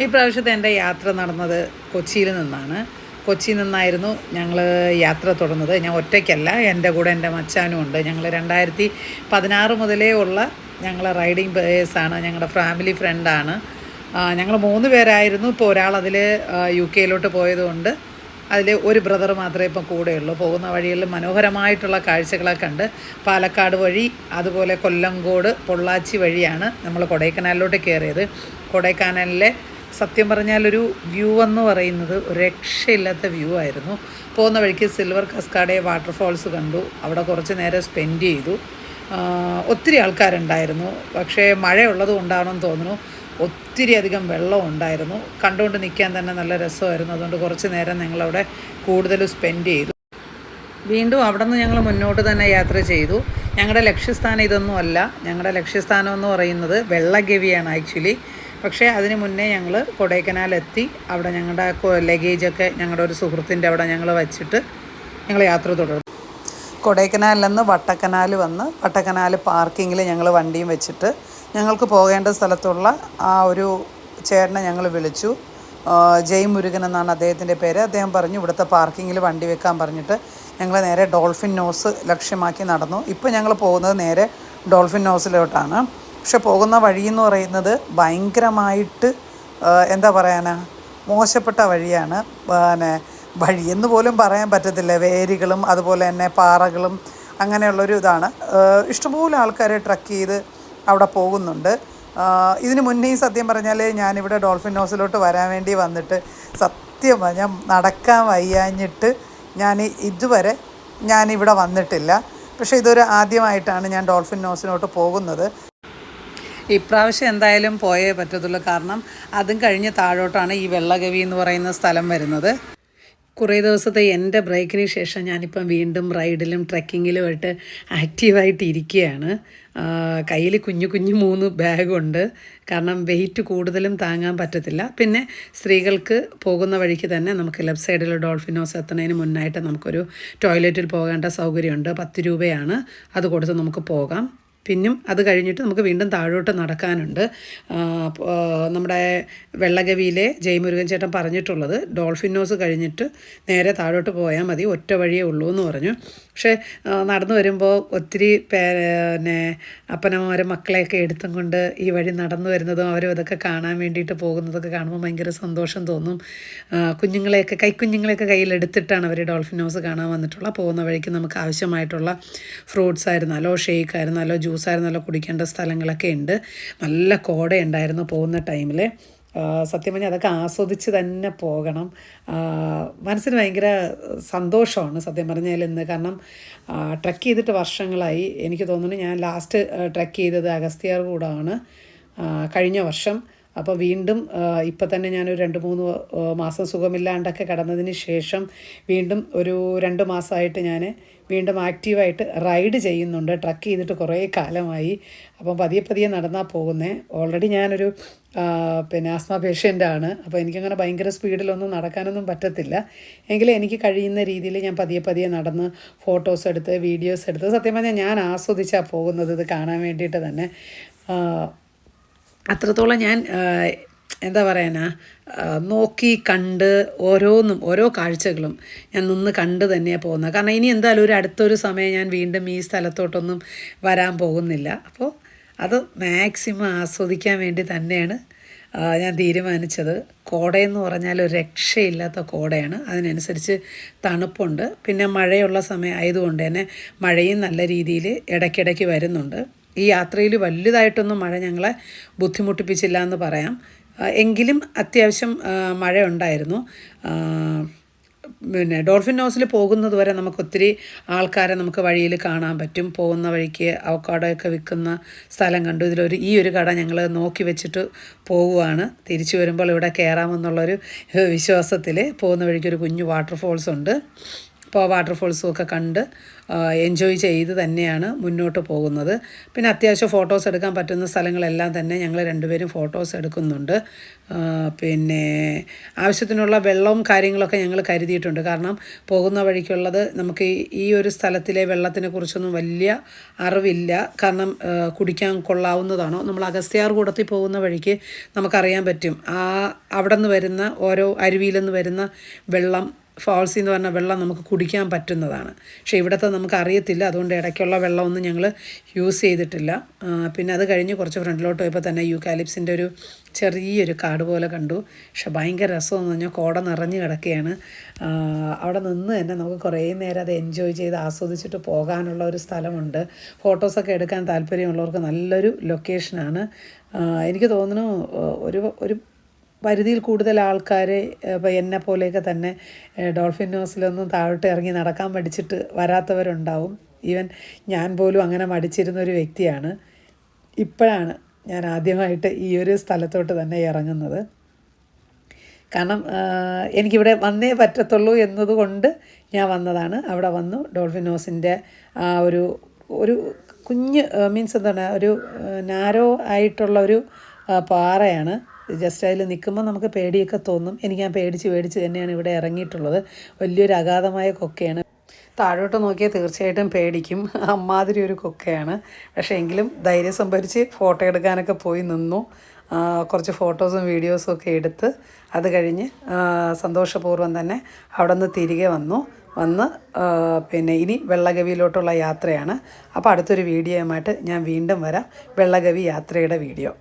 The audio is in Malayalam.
ഈ പ്രാവശ്യത്തെ എൻ്റെ യാത്ര നടന്നത് കൊച്ചിയിൽ നിന്നാണ്. കൊച്ചിയിൽ നിന്നായിരുന്നു ഞങ്ങൾ യാത്ര തുടർന്നത്. ഞാൻ ഒറ്റയ്ക്കല്ല, എൻ്റെ കൂടെ എൻ്റെ മച്ചാനും ഉണ്ട്. ഞങ്ങൾ 2016 മുതലേ ഉള്ള ഞങ്ങൾ റൈഡിങ് പേഴ്സാണ്, ഞങ്ങളുടെ ഫാമിലി ഫ്രണ്ടാണ്. ഞങ്ങൾ 3 പേരായിരുന്നു. ഇപ്പോൾ ഒരാളതിൽ UK പോയതുകൊണ്ട് അതിൽ ഒരു ബ്രദർ മാത്രമേ ഇപ്പം കൂടെയുള്ളൂ. പോകുന്ന വഴികളിൽ മനോഹരമായിട്ടുള്ള കാഴ്ചകളൊക്കെ ഉണ്ട്. പാലക്കാട് വഴി, അതുപോലെ കൊല്ലങ്കോട്, പൊള്ളാച്ചി വഴിയാണ് നമ്മൾ കൊടൈക്കനാലിലോട്ട് കയറിയത്. കൊടൈക്കനാലിലെ സത്യം പറഞ്ഞാലൊരു വ്യൂ എന്ന് പറയുന്നത് ഒരു രക്ഷയില്ലാത്ത വ്യൂ ആയിരുന്നു. പോകുന്ന വഴിക്ക് സിൽവർ കസ്കാഡെ വാട്ടർഫോൾസ് കണ്ടു. അവിടെ കുറച്ച് നേരം സ്പെൻഡ് ചെയ്തു. ഒത്തിരി ആൾക്കാരുണ്ടായിരുന്നു. പക്ഷേ മഴയുള്ളത് കൊണ്ടാണെന്ന് തോന്നുന്നു ഒത്തിരി അധികം വെള്ളം ഉണ്ടായിരുന്നു. കണ്ടുകൊണ്ട് നിൽക്കാൻ തന്നെ നല്ല രസമായിരുന്നു. അതുകൊണ്ട് കുറച്ച് നേരം ഞങ്ങളവിടെ കൂടുതൽ സ്പെൻഡ് ചെയ്തു. വീണ്ടും അവിടെ നിന്ന് ഞങ്ങൾ മുന്നോട്ട് തന്നെ യാത്ര ചെയ്തു. ഞങ്ങളുടെ ലക്ഷ്യസ്ഥാനം ഇതൊന്നുമല്ല. ഞങ്ങളുടെ ലക്ഷ്യസ്ഥാനം എന്ന് പറയുന്നത് വെള്ളഗവിയാണ് ആക്ച്വലി. പക്ഷേ അതിന് മുന്നേ ഞങ്ങൾ കൊടൈക്കനാലെത്തി. അവിടെ ഞങ്ങളുടെ ലഗേജൊക്കെ ഞങ്ങളുടെ ഒരു സുഹൃത്തിൻ്റെ അവിടെ ഞങ്ങൾ വച്ചിട്ട് ഞങ്ങൾ യാത്ര തുടർന്നു. കൊടൈക്കനാലിൽ നിന്ന് വട്ടക്കനാൽ വന്ന് വട്ടക്കനാൽ പാർക്കിങ്ങിൽ ഞങ്ങൾ വണ്ടിയും വെച്ചിട്ട് ഞങ്ങൾക്ക് പോകേണ്ട സ്ഥലത്തുള്ള ആ ഒരു ചേട്ടനെ ഞങ്ങൾ വിളിച്ചു. ജയ് മുരുകൻ എന്നാണ് അദ്ദേഹത്തിൻ്റെ പേര്. അദ്ദേഹം പറഞ്ഞു ഇവിടുത്തെ പാർക്കിങ്ങിൽ വണ്ടി വെക്കാൻ പറഞ്ഞിട്ട് ഞങ്ങൾ നേരെ ഡോൾഫിൻ നോസ് ലക്ഷ്യമാക്കി നടന്നു. ഇപ്പോൾ ഞങ്ങൾ പോകുന്നത് നേരെ ഡോൾഫിൻ നോസിലോട്ടാണ്. പക്ഷെ പോകുന്ന വഴി എന്ന് പറയുന്നത് ഭയങ്കരമായിട്ട് എന്താ പറയാനാ, മോശപ്പെട്ട വഴിയാണ്. പിന്നെ വഴിയെന്ന് പോലും പറയാൻ പറ്റത്തില്ല. വേരുകളും അതുപോലെ തന്നെ പാറകളും അങ്ങനെയുള്ളൊരു ഇതാണ്. ഇഷ്ടംപോലെ ആൾക്കാർ ട്രക്ക് ചെയ്ത് അവിടെ പോകുന്നുണ്ട്. ഇതിന് മുന്നേ സത്യം പറഞ്ഞാൽ ഞാനിവിടെ ഡോൾഫിൻ നോസിലോട്ട് വരാൻ വേണ്ടി വന്നിട്ട് സത്യം ഞാൻ നടക്കാൻ വയ്യാഞ്ഞിട്ട് ഇതുവരെ ഞാനിവിടെ വന്നിട്ടില്ല. പക്ഷേ ഇതൊരു ആദ്യമായിട്ടാണ് ഞാൻ ഡോൾഫിൻ നോസിലോട്ട് പോകുന്നത്. ഇപ്രാവശ്യം എന്തായാലും പോയേ പറ്റത്തുള്ളൂ. കാരണം അതും കഴിഞ്ഞ് താഴോട്ടാണ് ഈ വെള്ളഗവി എന്ന് പറയുന്ന സ്ഥലം വരുന്നത്. കുറേ ദിവസത്തെ എൻ്റെ ബ്രേക്കിന് ശേഷം ഞാനിപ്പം വീണ്ടും റൈഡിലും ട്രെക്കിങ്ങിലുമായിട്ട് ആക്റ്റീവായിട്ട് ഇരിക്കുകയാണ്. കയ്യിൽ കുഞ്ഞു 3 ബാഗുണ്ട്. കാരണം വെയിറ്റ് കൂടുതലും താങ്ങാൻ പറ്റത്തില്ല. പിന്നെ സ്ത്രീകൾക്ക് പോകുന്ന വഴിക്ക് തന്നെ നമുക്ക് ലെഫ്റ്റ് സൈഡിൽ ഡോൾഫിനോസ് എത്തുന്നതിന് മുന്നായിട്ട് നമുക്കൊരു ടോയ്ലറ്റിൽ പോകേണ്ട സൗകര്യമുണ്ട്. 10 രൂപയാണ്. അത് കൊടുത്ത് നമുക്ക് പോകാം. പിന്നും അത് കഴിഞ്ഞിട്ട് നമുക്ക് വീണ്ടും താഴോട്ട് നടക്കാനുണ്ട്. നമ്മുടെ വെള്ളഗവിയിലെ ജയമുരുകൻ ചേട്ടൻ പറഞ്ഞിട്ടുള്ളത് ഡോൾഫിൻ നോസ് കഴിഞ്ഞിട്ട് നേരെ താഴോട്ട് പോയാൽ മതി, ഒറ്റ വഴിയേ ഉള്ളൂ എന്ന് പറഞ്ഞു. പക്ഷേ നടന്നു വരുമ്പോൾ ഒത്തിരി പിന്നെ അപ്പനമാരും മക്കളെയൊക്കെ എടുത്തും കൊണ്ട് ഈ വഴി നടന്നു വരുന്നതും അവരും അതൊക്കെ കാണാൻ വേണ്ടിയിട്ട് പോകുന്നതൊക്കെ കാണുമ്പോൾ ഭയങ്കര സന്തോഷം തോന്നും. കൈക്കുഞ്ഞുങ്ങളെയൊക്കെ കയ്യിലെടുത്തിട്ടാണ് അവർ ഡോൾഫിൻ നോസ് കാണാൻ വന്നിട്ടുള്ളത്. പോകുന്ന വഴിക്ക് നമുക്ക് ആവശ്യമായിട്ടുള്ള ഫ്രൂട്ട്സ് ആയിരുന്നാലോ ഷേക്ക് ആയിരുന്നാലോ ജ്യൂസ് ആയിരുന്നാലോ കുടിക്കേണ്ട സ്ഥലങ്ങളൊക്കെ ഉണ്ട്. നല്ല കോടയുണ്ടായിരുന്നു പോകുന്ന ടൈമിൽ. സത്യം പറഞ്ഞാൽ അതൊക്കെ ആസ്വദിച്ച് തന്നെ പോകണം. മനസ്സിന് ഭയങ്കര സന്തോഷമാണ് സത്യം പറഞ്ഞാൽ ഇന്ന്. കാരണം ട്രക്ക് ചെയ്തിട്ട് വർഷങ്ങളായി. എനിക്ക് തോന്നുന്നു ഞാൻ ലാസ്റ്റ് ട്രക്ക് ചെയ്തത് അഗസ്ത്യാർകൂടാണ് കഴിഞ്ഞ വർഷം. അപ്പോൾ വീണ്ടും ഇപ്പം തന്നെ ഞാനൊരു 2-3 മാസം സുഖമില്ലാണ്ടൊക്കെ കിടന്നതിന് ശേഷം വീണ്ടും ഒരു 2 മാസമായിട്ട് ഞാൻ വീണ്ടും ആക്റ്റീവായിട്ട് റൈഡ് ചെയ്യുന്നുണ്ട്. ട്രക്ക് ചെയ്തിട്ട് കുറേ കാലമായി. അപ്പം പതിയെ നടന്നാൽ പോകുന്നത്. ഓൾറെഡി ഞാനൊരു ആസ്മ പേഷ്യൻ്റാണ്. അപ്പോൾ എനിക്കങ്ങനെ ഭയങ്കര സ്പീഡിലൊന്നും നടക്കാനൊന്നും പറ്റത്തില്ല. എങ്കിലും എനിക്ക് കഴിയുന്ന രീതിയിൽ ഞാൻ പതിയെ നടന്ന് ഫോട്ടോസ് എടുത്ത് വീഡിയോസ് എടുത്ത് സത്യം പറഞ്ഞാൽ ഞാൻ ആസ്വദിച്ചാണ് പോകുന്നത് ഇത് കാണാൻ വേണ്ടിയിട്ട് തന്നെ. അത്രത്തോളം ഞാൻ എന്താ പറയാനാ, നോക്കി കണ്ട് ഓരോ കാഴ്ചകളും ഞാൻ നിന്ന് കണ്ട് തന്നെയാണ് പോകുന്നത്. കാരണം ഇനി എന്തായാലും അടുത്തൊരു സമയം ഞാൻ വീണ്ടും ഈ സ്ഥലത്തോട്ടൊന്നും വരാൻ പോകുന്നില്ല. അപ്പോൾ അത് മാക്സിമം ആസ്വദിക്കാൻ വേണ്ടി തന്നെയാണ് ഞാൻ തീരുമാനിച്ചത്. കോടയെന്ന് പറഞ്ഞാൽ ഒരു രക്ഷയില്ലാത്ത കോടയാണ്. അതിനനുസരിച്ച് തണുപ്പുണ്ട്. പിന്നെ മഴയുള്ള സമയം ആയതുകൊണ്ട് തന്നെ മഴയും നല്ല രീതിയിൽ ഇടയ്ക്കിടയ്ക്ക് വരുന്നുണ്ട്. ഈ യാത്രയിൽ വലുതായിട്ടൊന്നും മഴ ഞങ്ങളെ ബുദ്ധിമുട്ടിപ്പിച്ചില്ല എന്ന് പറയാം. എങ്കിലും അത്യാവശ്യം മഴ ഉണ്ടായിരുന്നു. ഡോൾഫിൻ നോസിൽ പോകുന്നത് വരെ നമുക്കൊത്തിരി ആൾക്കാരെ നമുക്ക് വഴിയിൽ കാണാൻ പറ്റും. പോകുന്ന വഴിക്ക് അവക്കാഡോയൊക്കെ വിൽക്കുന്ന സ്ഥലം കണ്ടു. ഈ ഒരു കട ഞങ്ങൾ നോക്കി വെച്ചിട്ട് പോവുകയാണ്. തിരിച്ചു വരുമ്പോൾ ഇവിടെ കയറാമെന്നുള്ളൊരു വിശ്വാസത്തിൽ പോകുന്ന വഴിക്കൊരു കുഞ്ഞു വാട്ടർഫോൾസ് ഉണ്ട്. അപ്പോൾ വാട്ടർഫോൾസും ഒക്കെ കണ്ട് എൻജോയ് ചെയ്ത് തന്നെയാണ് മുന്നോട്ട് പോകുന്നത്. പിന്നെ അത്യാവശ്യം ഫോട്ടോസ് എടുക്കാൻ പറ്റുന്ന സ്ഥലങ്ങളെല്ലാം തന്നെ ഞങ്ങൾ രണ്ടുപേരും ഫോട്ടോസ് എടുക്കുന്നുണ്ട്. പിന്നെ ആവശ്യത്തിനുള്ള വെള്ളവും കാര്യങ്ങളൊക്കെ ഞങ്ങൾ കരുതിയിട്ടുണ്ട്. കാരണം പോകുന്ന വഴിക്കുള്ളത് നമുക്ക് ഈ ഒരു സ്ഥലത്തിലെ വെള്ളത്തിനെ കുറിച്ചൊന്നും വലിയ അറിവില്ല. കാരണം കുടിക്കാൻ കൊള്ളാവുന്നതാണോ, നമ്മൾ അഗസ്ത്യാർകൂടത്തിൽ പോകുന്ന വഴിക്ക് നമുക്കറിയാൻ പറ്റും. അവിടെ നിന്ന് വരുന്ന ഓരോ അരുവിയിൽ നിന്ന് വരുന്ന വെള്ളം, ഫാൾസിൽ നിന്ന് പറഞ്ഞ വെള്ളം നമുക്ക് കുടിക്കാൻ പറ്റുന്നതാണ്. പക്ഷേ ഇവിടുത്തെ നമുക്ക് അറിയത്തില്ല. അതുകൊണ്ട് ഇടയ്ക്കുള്ള വെള്ളമൊന്നും ഞങ്ങൾ യൂസ് ചെയ്തിട്ടില്ല. പിന്നെ അത് കഴിഞ്ഞ് കുറച്ച് ഫ്രണ്ടിലോട്ട് പോയപ്പോൾ തന്നെ യൂക്കാലിപ്സിൻ്റെ ഒരു ചെറിയൊരു കാട് പോലെ കണ്ടു. പക്ഷെ ഭയങ്കര രസമെന്ന് പറഞ്ഞാൽ കോട നിറഞ്ഞ് കിടക്കുകയാണ്. അവിടെ നിന്ന് തന്നെ നമുക്ക് കുറേ നേരം അത് എൻജോയ് ചെയ്ത് ആസ്വദിച്ചിട്ട് പോകാനുള്ള ഒരു സ്ഥലമുണ്ട്. ഫോട്ടോസൊക്കെ എടുക്കാൻ താല്പര്യമുള്ളവർക്ക് നല്ലൊരു ലൊക്കേഷനാണ്. എനിക്ക് തോന്നുന്നു ഒരു പരിധിയിൽ കൂടുതൽ ആൾക്കാർ ഇപ്പോൾ എന്നെ പോലെയൊക്കെ തന്നെ ഡോൾഫിൻ ഹൗസിലൊന്നും താഴോട്ട് ഇറങ്ങി നടക്കാൻ പഠിച്ചിട്ട് വരാത്തവരുണ്ടാവും. ഈവൻ ഞാൻ പോലും അങ്ങനെ മടിച്ചിരുന്നൊരു വ്യക്തിയാണ്. ഇപ്പോഴാണ് ഞാൻ ആദ്യമായിട്ട് ഈ ഒരു സ്ഥലത്തോട്ട് തന്നെ ഇറങ്ങുന്നത്. കാരണം എനിക്കിവിടെ വന്നേ പറ്റത്തുള്ളൂ എന്നതുകൊണ്ട് ഞാൻ വന്നതാണ്. അവിടെ വന്നു ഡോൾഫിൻ ഹൗസിൻ്റെ ഒരു കുഞ്ഞ് മീൻസ് എന്താണ്, ഒരു നാരോ ആയിട്ടുള്ളൊരു പാറയാണ്. ജസ്റ്റ് അതിൽ നിൽക്കുമ്പോൾ നമുക്ക് പേടിയൊക്കെ തോന്നും. എനിക്ക് ഞാൻ പേടിച്ച് തന്നെയാണ് ഇവിടെ ഇറങ്ങിയിട്ടുള്ളത്. വലിയൊരു അഗാധമായ കൊക്കയാണ്. താഴോട്ട് നോക്കിയാൽ തീർച്ചയായിട്ടും പേടിക്കും. അമ്മാതിരി ഒരു കൊക്കയാണ്. പക്ഷേ എങ്കിലും ധൈര്യം സംഭരിച്ച് ഫോട്ടോ എടുക്കാനൊക്കെ പോയി നിന്നു. കുറച്ച് ഫോട്ടോസും വീഡിയോസും ഒക്കെ എടുത്ത് അത് കഴിഞ്ഞ് സന്തോഷപൂർവ്വം തന്നെ അവിടെ നിന്ന് തിരികെ വന്ന് പിന്നെ ഇനി വെള്ളഗവിയിലോട്ടുള്ള യാത്രയാണ്. അപ്പോൾ അടുത്തൊരു വീഡിയോയുമായിട്ട് ഞാൻ വീണ്ടും വരാം. വെള്ളഗവി യാത്രയുടെ വീഡിയോ.